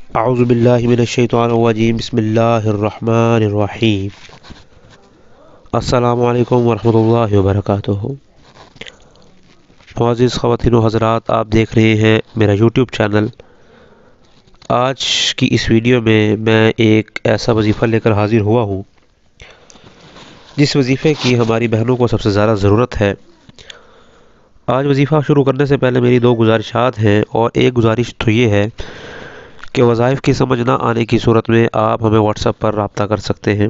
اعوذ باللہ من الشیطان الرجیم بسم اللہ الرحمن الرحیم السلام علیکم ورحمۃ اللہ وبرکاتہ۔ معزز خواتین و حضرات، آپ دیکھ رہے ہیں میرا یوٹیوب چینل۔ آج کی اس ویڈیو میں ایک ایسا وظیفہ لے کر حاضر ہوا ہوں جس وظیفے کی ہماری بہنوں کو سب سے زیادہ ضرورت ہے۔ آج وظیفہ شروع کرنے سے پہلے میری دو گزارشات ہیں، اور ایک گزارش تو یہ ہے کہ وظائف کی سمجھ نہ آنے کی صورت میں آپ ہمیں واٹس ایپ پر رابطہ کر سکتے ہیں۔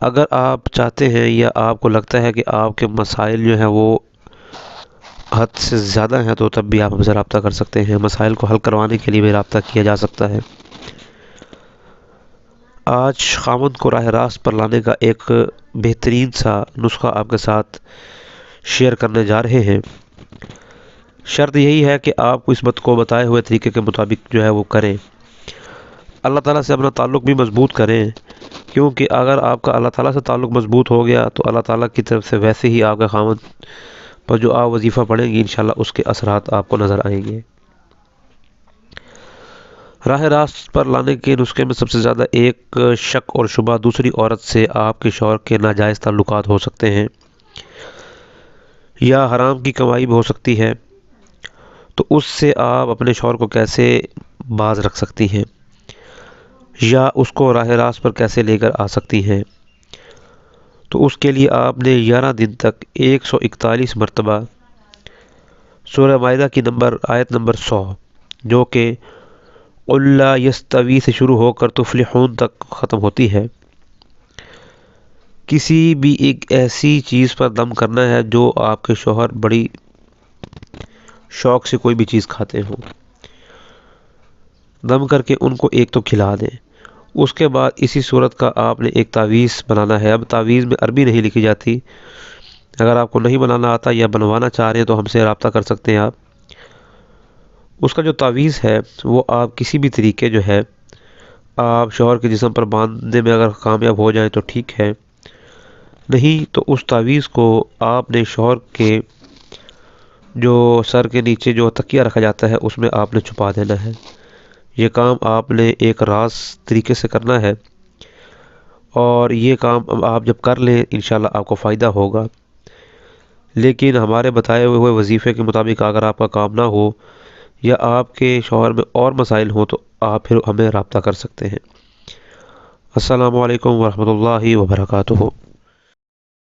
اگر آپ چاہتے ہیں یا آپ کو لگتا ہے کہ آپ کے مسائل جو ہیں وہ حد سے زیادہ ہیں، تو تب بھی آپ ہم سے رابطہ کر سکتے ہیں۔ مسائل کو حل کروانے کے لیے بھی رابطہ کیا جا سکتا ہے۔ آج خاوند کو راہ راست پر لانے کا ایک بہترین سا نسخہ آپ کے ساتھ شیئر کرنے جا رہے ہیں۔ شرط یہی ہے کہ آپ اس بات کو بتائے ہوئے طریقے کے مطابق جو ہے وہ کریں۔ اللہ تعالیٰ سے اپنا تعلق بھی مضبوط کریں، کیونکہ اگر آپ کا اللہ تعالیٰ سے تعلق مضبوط ہو گیا تو اللہ تعالیٰ کی طرف سے ویسے ہی آپ کے خاوند پر جو آپ وظیفہ پڑھیں گی انشاءاللہ اس کے اثرات آپ کو نظر آئیں گے۔ راہ راست پر لانے کے نسخے میں سب سے زیادہ ایک شک اور شبہ دوسری عورت سے آپ کے شوہر کے ناجائز تعلقات ہو سکتے ہیں، یا حرام کی کمائی بھی ہو سکتی ہے، تو اس سے آپ اپنے شوہر کو کیسے باز رکھ سکتی ہیں، یا اس کو راہ راست پر کیسے لے کر آ سکتی ہیں۔ تو اس کے لیے آپ نے 11 دن تک 141 مرتبہ سورہ مائدہ کی آیت نمبر 100، جو کہ قُل لا یستوی سے شروع ہو کر تفلحون تک ختم ہوتی ہے، کسی بھی ایک ایسی چیز پر دم کرنا ہے جو آپ کے شوہر بڑی شوق سے کوئی بھی چیز کھاتے ہوں۔ دم کر کے ان کو ایک تو کھلا دیں۔ اس کے بعد اسی صورت کا آپ نے ایک تعویذ بنانا ہے۔ اب تعویذ میں عربی نہیں لکھی جاتی، اگر آپ کو نہیں بنانا آتا یا بنوانا چاہ رہے ہیں تو ہم سے رابطہ کر سکتے ہیں آپ۔ اس کا جو تعویذ ہے وہ آپ کسی بھی طریقے جو ہے آپ شوہر کے جسم پر باندھنے میں اگر کامیاب ہو جائیں تو ٹھیک ہے، نہیں تو اس تعویذ کو آپ نے شوہر کے جو سر کے نیچے جو تکیہ رکھا جاتا ہے اس میں آپ نے چھپا دینا ہے۔ یہ کام آپ نے ایک راز طریقے سے کرنا ہے، اور یہ کام آپ جب کر لیں انشاءاللہ آپ کو فائدہ ہوگا۔ لیکن ہمارے بتائے ہوئے وظیفے کے مطابق اگر آپ کا کام نہ ہو یا آپ کے شوہر میں اور مسائل ہوں تو آپ پھر ہمیں رابطہ کر سکتے ہیں۔ السلام علیکم ورحمۃ اللہ وبرکاتہ۔